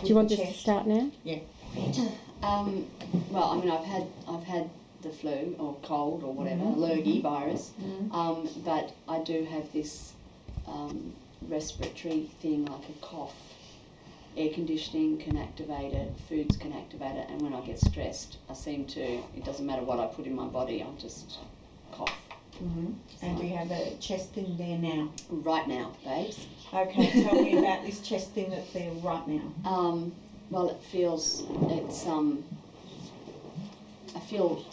Do you want us to start now? Yeah. Well, I mean, I've had the flu or cold or whatever, allergy virus, but I do have this respiratory thing like a cough. Air conditioning can activate it, foods can activate it, and when I get stressed, I seem to, it doesn't matter what I put in my body, I'll just cough. And do you have a chest thing there now? Right now, babes. Okay, tell me about this chest thing that's there right now. Well, I feel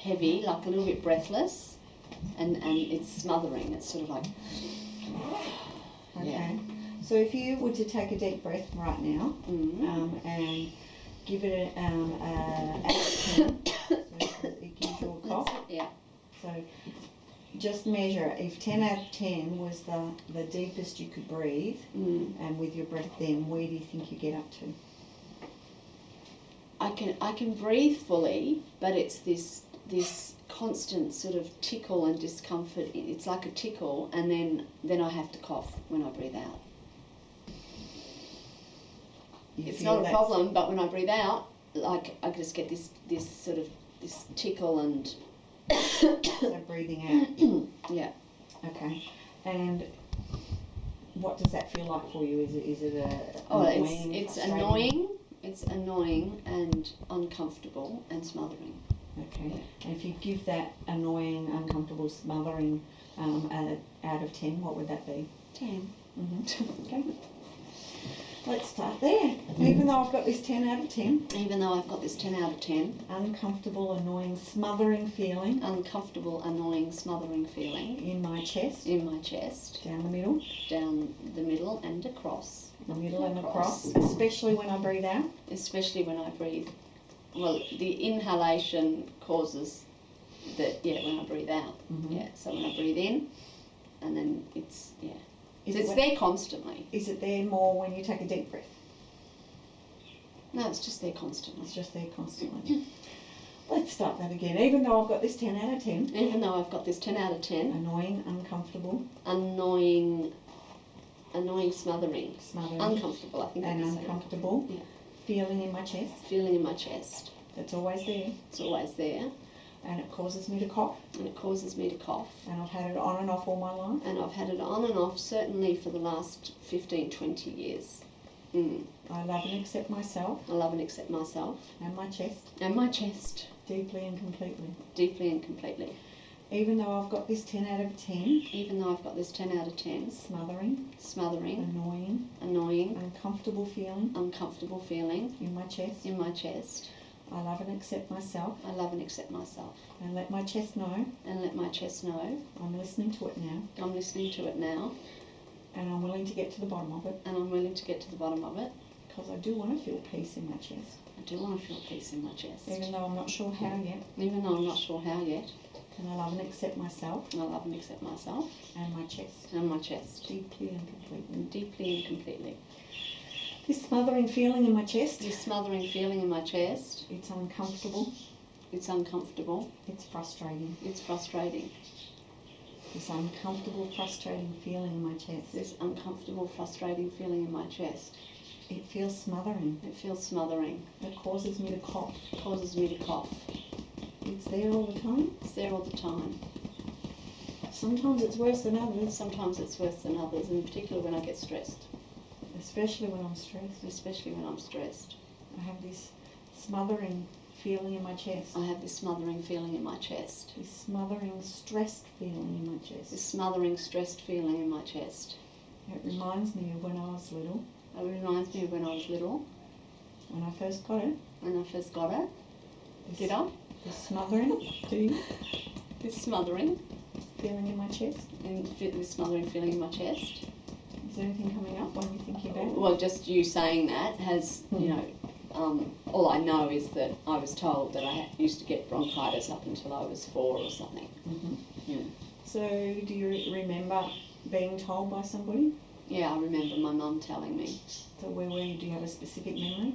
heavy, like a little bit breathless, and it's smothering. It's sort of like, Okay. yeah. So if you were to take a deep breath right now and give it a 8 so it gives you a cough. Yeah. So just measure if 10 out of 10 was the deepest you could breathe, and with your breath, then where do you think you get up to? I can breathe fully, but it's this constant sort of tickle and discomfort. It's like a tickle, and then I have to cough when I breathe out. It's not a problem, but when I breathe out, like I just get this sort of this tickle and so breathing out. Yeah. Okay. And what does that feel like for you? Is it annoying? It's annoying. It's annoying and uncomfortable and smothering. Okay. Yeah. And if you give that annoying, uncomfortable, smothering out of 10, what would that be? 10. Okay. Let's start there. Even though I've got this 10 out of 10. Even though I've got this 10 out of 10. Uncomfortable, annoying, smothering feeling. Uncomfortable, annoying, smothering feeling. In my chest. In my chest. Down the middle. Down the middle and across. The middle and across. Especially when I breathe out. Especially when I breathe. Well, the inhalation causes that, when I breathe out. Yeah, so when I breathe in, and then it's there constantly. Is it there more when you take a deep breath? No, it's just there constantly. It's just there constantly. Let's start that again. Even though I've got this 10 out of 10. Even though I've got this 10 out of 10. Annoying, uncomfortable. Annoying, smothering. Uncomfortable, I think. And uncomfortable. Yeah. Feeling in my chest. Feeling in my chest. That's always there. It's always there. And it causes me to cough. And it causes me to cough. And I've had it on and off all my life. And I've had it on and off certainly for the last 15, 20 years. I love and accept myself. I love and accept myself. And my chest. And my chest. Deeply and completely. Deeply and completely. Even though I've got this 10 out of 10. Even though I've got this 10 out of 10. Smothering. Annoying. Uncomfortable feeling. In my chest. In my chest. I love and accept myself. I love and accept myself. And let my chest know. And let my chest know. I'm listening to it now. I'm listening to it now. And I'm willing to get to the bottom of it. And I'm willing to get to the bottom of it. Because I do want to feel peace in my chest. I do want to feel peace in my chest. Even though I'm not sure how yet. Even though I'm not sure how yet. And I love and accept myself. And I love and accept myself. And my chest. And my chest. Deeply and completely. Deeply and completely. This smothering feeling in my chest. This smothering feeling in my chest. It's uncomfortable. It's uncomfortable. It's frustrating. It's frustrating. This uncomfortable, frustrating feeling in my chest. This uncomfortable, frustrating feeling in my chest. It feels smothering. It feels smothering. It causes me to cough. It causes me to cough. It's there all the time. It's there all the time. Sometimes it's worse than others. Sometimes it's worse than others, in particular when I get stressed. Especially when I'm stressed. Especially when I'm stressed. I have this smothering feeling in my chest. I have this smothering feeling in my chest. This smothering, stressed feeling in my chest. This smothering, stressed feeling in my chest. It reminds me of when I was little. It reminds me of when I was little. When I first got it. When I first got it. Did I? This smothering. Do you? This smothering. Feeling in my chest. And this smothering feeling in my chest. Is there anything coming up when you're thinking about it? Well, just you saying that has, all I know is that I was told that I used to get bronchitis up until I was 4 or something. Yeah. So do you remember being told by somebody? Yeah, I remember my mum telling me. So where were you? Do you have a specific memory?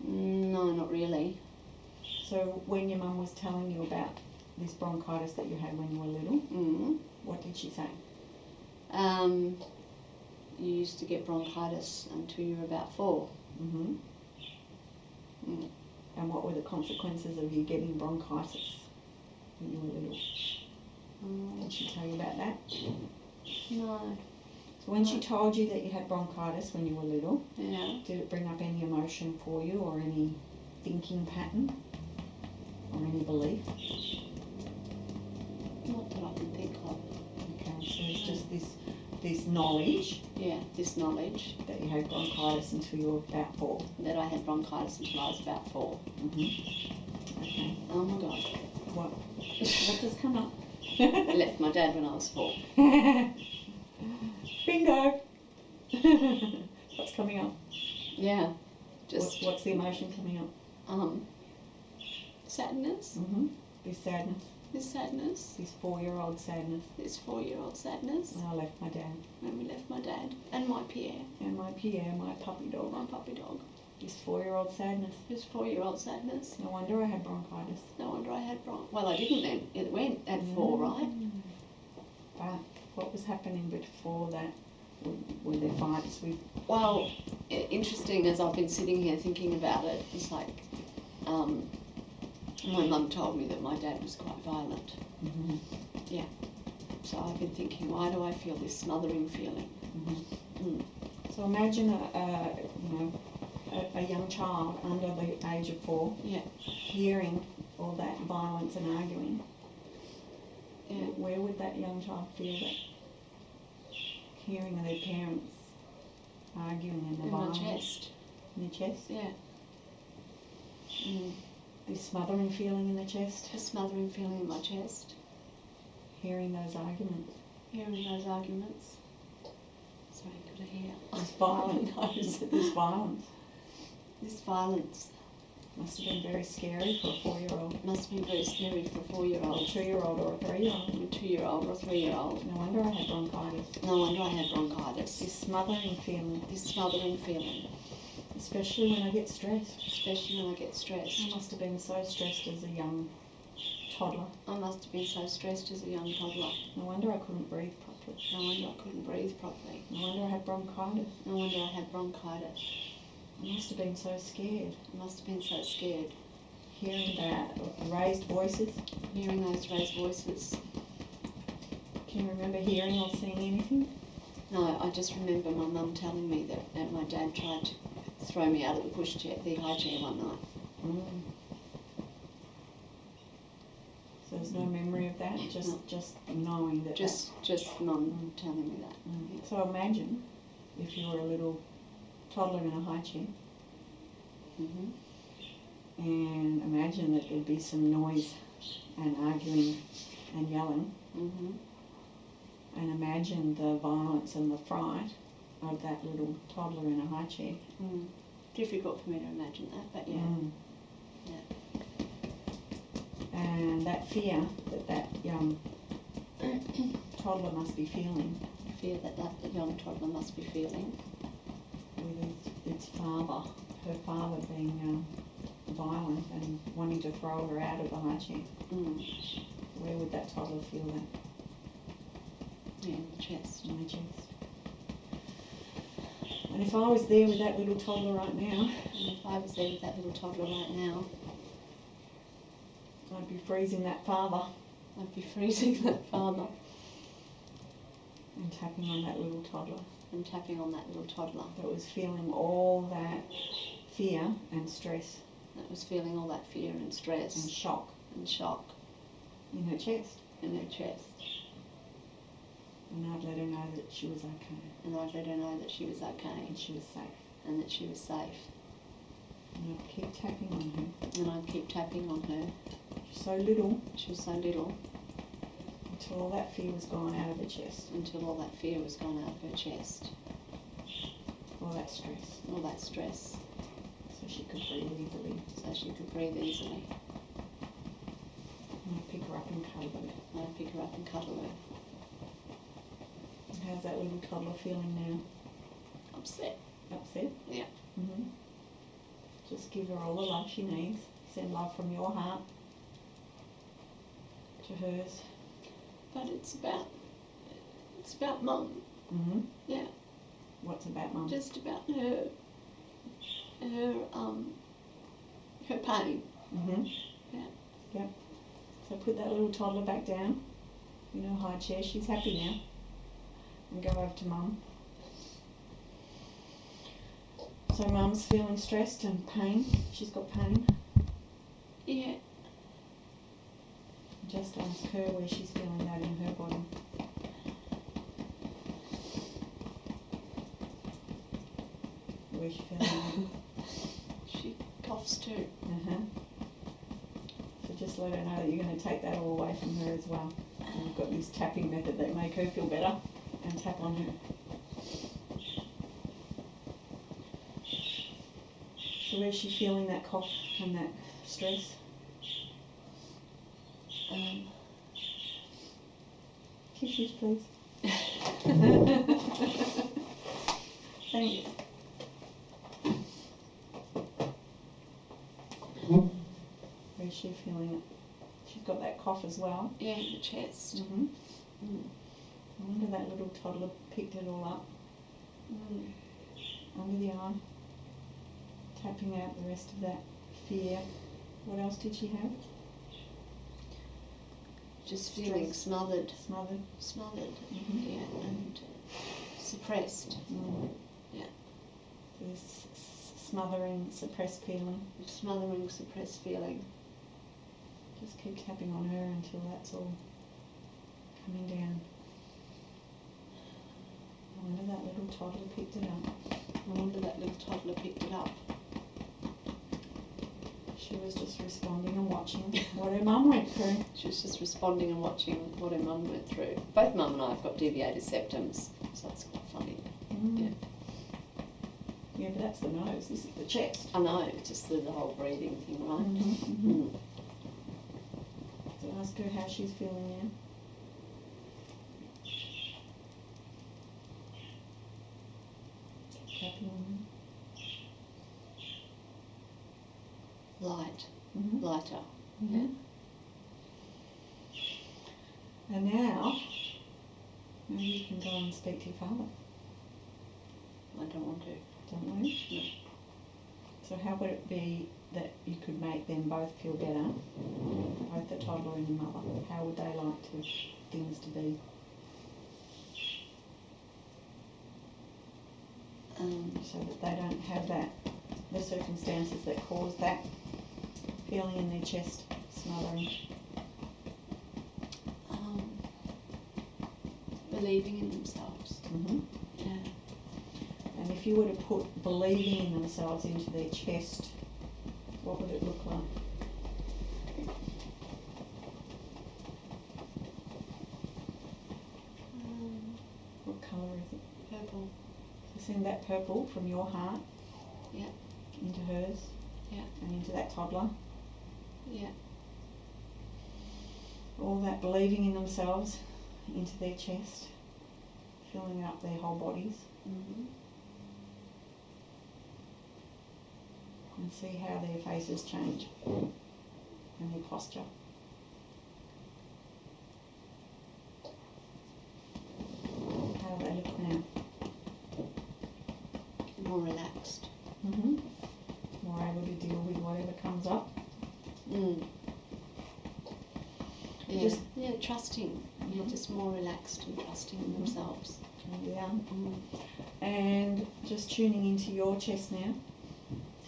No, not really. So when your mum was telling you about this bronchitis that you had when you were little, what did she say? you used to get bronchitis until you were about 4. Mm-hmm. And what were the consequences of you getting bronchitis when you were little? Did she tell you about that? No. So when she told you that you had bronchitis when you were little, Yeah. did it bring up any emotion for you or any thinking pattern or any belief? Not that I can think of. Okay, so it's just this knowledge. Yeah, this knowledge. That you had bronchitis until you were about 4. That I had bronchitis until I was about 4. Mm-hmm. Okay. Oh my God. What just come up? I left my dad when I was 4. Bingo! What's coming up? Yeah. Just What's the emotion coming up? Sadness. Mm-hmm. This sadness. This sadness. This 4-year-old sadness. This 4-year-old sadness. When I left my dad. When we left my dad. And my Pierre. And my Pierre, my puppy dog. My puppy dog. This 4-year-old sadness. This 4-year-old sadness. No wonder I had bronchitis. No wonder I had Well, I didn't then. It went at 4, right? But what was happening before that? Were there fights with... Well, interesting, as I've been sitting here thinking about it, it's like, my mum told me that my dad was quite violent. Mm-hmm. Yeah. So I've been thinking, why do I feel this smothering feeling? Mm-hmm. So imagine a young child under the age of 4, yeah, hearing all that violence and arguing. Yeah. Where would that young child feel that? Hearing their parents arguing and the violence? In my chest. In your chest? Yeah. This smothering feeling in the chest? A smothering feeling in my chest. Hearing those arguments? Hearing those arguments. Sorry, could I hear? This violence. This violence. This violence. Must have been very scary for a 4-year-old. Must have been very scary for a 4-year-old. A 2-year-old or a 3-year-old. A 2-year-old or a 3-year-old. No wonder I had bronchitis. No wonder I had bronchitis. This smothering feeling. This smothering feeling. Especially when I get stressed. Especially when I get stressed. I must have been so stressed as a young toddler. I must have been so stressed as a young toddler. No wonder I couldn't breathe properly. No wonder I couldn't breathe properly. No wonder I had bronchitis. No wonder I had bronchitis. I must have been so scared. I must have been so scared. Hearing that, raised voices. Hearing those raised voices. Can you remember hearing or seeing anything? No, I just remember my mum telling me that my dad tried to throw me out of the pushchair, the high chair one night. So there's no memory of that, just knowing that. Just mum telling me that. Yeah. So imagine if you were a little toddler in a high chair. And imagine that there'd be some noise and arguing and yelling. And imagine the violence and the fright of that little toddler in a high chair. Difficult for me to imagine that, but yeah. Yeah. And that fear that young toddler must be feeling. Fear that young toddler must be feeling. With its father, her father being violent and wanting to throw her out of the high chair. Where would that toddler feel that? Yeah, in the chest. In the chest. And if I was there with that little toddler right now, I'd be freezing that father. I'd be freezing that father. And tapping on that little toddler. And tapping on that little toddler. That was feeling all that fear and stress. That was feeling all that fear and stress. And shock. And shock. In her chest. In her chest. And I'd let her know that she was okay. And I'd let her know that she was okay. And she was safe. And that she was safe. And I'd keep tapping on her. And I'd keep tapping on her. So little. She was so little. Until all that fear was gone out of her chest. Until all that fear was gone out of her chest. All that stress. All that stress. So she could breathe easily. So she could breathe easily. And I'd pick her up and cuddle her. And I'd pick her up and cuddle her. How's that little toddler feeling now? Upset. Upset? Yeah. Just give her all the love she needs. Send love from your heart to hers. But it's about mum. Mm-hmm. Yeah. What's about Mum? Just about her pain. Mhm. Yeah. Yep. So put that little toddler back down in her high chair. She's happy now. And go over to Mum. So Mum's feeling stressed and pain. She's got pain. Yeah. Just ask her where she's feeling that in her body. Where's she feeling She coughs too. that? Uh-huh. So just let her know that you're going to take that all away from her as well. And you've got this tapping method that make her feel better, and tap on her. So where's she feeling that cough and that stress? Kisses, please. Thanks. Where's she feeling it? She's got that cough as well. Yeah, in the chest. Mm-hmm. I wonder that little toddler picked it all up. Under the arm. Tapping out the rest of that fear. What else did she have? Just feeling smothered. Smothered. Smothered. Mm-hmm. Yeah, and suppressed. Yeah. So this smothering, suppressed feeling. Smothering, suppressed feeling. Just keep tapping on her until that's all coming down. I wonder that little toddler picked it up. I wonder that little toddler picked it up. She was just responding and watching what her mum went through. She was just responding and watching what her mum went through. Both Mum and I have got deviated septums, so it's quite funny. Yeah. Yeah, but that's the nose. This is the chest. I know, it's just the whole breathing thing, right? Mm-hmm. So ask her how she's feeling now. Tapping on Light. her. Lighter. Yeah. And now, maybe you can go and speak to your father. I don't want to. Don't you? No. So how would it be that you could make them both feel better, both the toddler and your mother? How would they like things to be? So that they don't have the circumstances that cause that feeling in their chest, smothering. Believing in themselves. Mm-hmm. Yeah. And if you were to put believing in themselves into their chest, what would it look like? What colour is it? Purple. So send that purple from your heart into hers and into that toddler. Yeah. All that believing in themselves into their chest, filling up their whole bodies. And see how their faces change and their posture. How do they look now? More relaxed. More able to deal with whatever comes up. Yeah, trusting. Yeah, just more relaxed and trusting in themselves. Yeah. And just tuning into your chest now.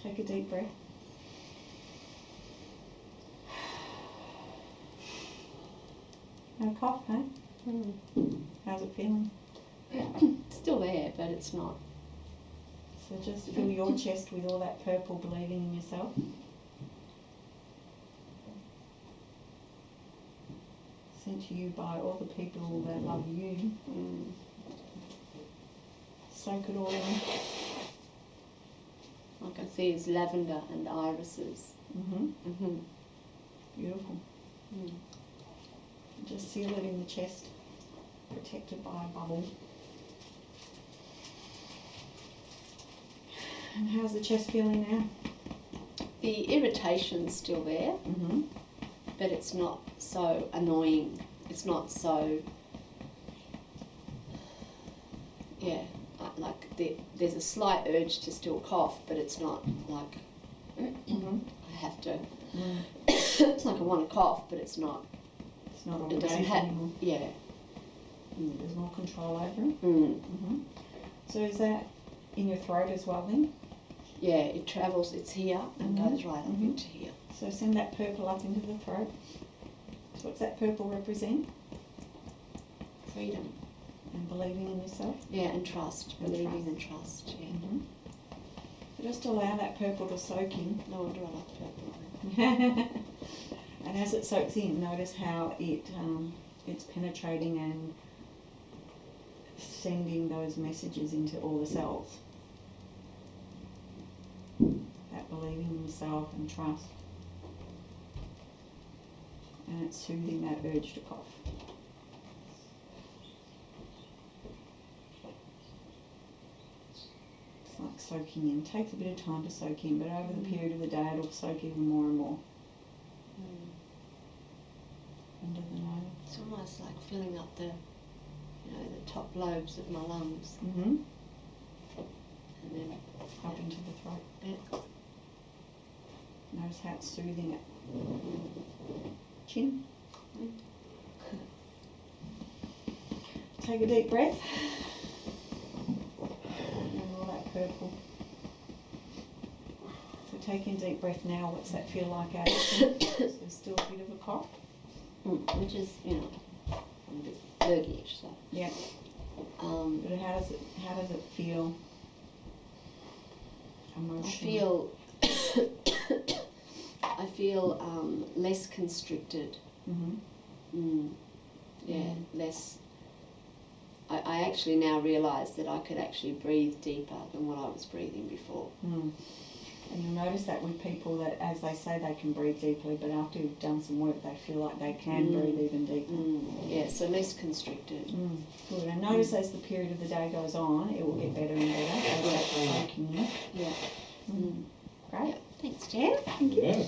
Take a deep breath. No cough, hey? How's it feeling? It's still there, but it's not. So just fill your chest with all that purple believing in yourself. Sent to you by all the people that love you. Soak it all in. I can see is lavender and irises. Beautiful. Just seal it in the chest, protected by a bubble. And how's the chest feeling now? The irritation's still there, but it's not so annoying. It's not so, like there's a slight urge to still cough, but it's not like I have to. It's like I want to cough, but it's not. It's not It doesn't have. anymore. Yeah. There's more control over it. Mm. So is that in your throat as well then? Yeah, it travels. It's here and goes right up into here. So send that purple up into the throat. So what's that purple represent? Freedom. And believing in yourself? Yeah, and trust. Believing and trust, yeah. So just allow that purple to soak in. No wonder I like purple. And as it soaks in, notice how it's penetrating and sending those messages into all the cells. That believing in yourself and trust. And it's soothing that urge to cough. It's like soaking in. It takes a bit of time to soak in, but over the period of the day it'll soak even more and more. Under the nose. It's almost like filling up the top lobes of my lungs. And then up into the throat. Yeah. Notice how it's soothing it. Chin. Take a deep breath. And all that purple. So taking a deep breath now, what's that feel like out of it? So there's still a bit of a cough. Which is, I'm a bit lurgy-ish, so. Yeah. But how does it feel emotionally? I feel less constricted. Yeah, less. I actually now realise that I could actually breathe deeper than what I was breathing before. And you'll notice that with people that, as they say, they can breathe deeply, but after you've done some work, they feel like they can breathe even deeper. Yeah, so less constricted. Good. And notice as the period of the day goes on, it will get better and better. As that's soaking in. Yeah. Great. Thanks, Jen. Thank you. Yeah.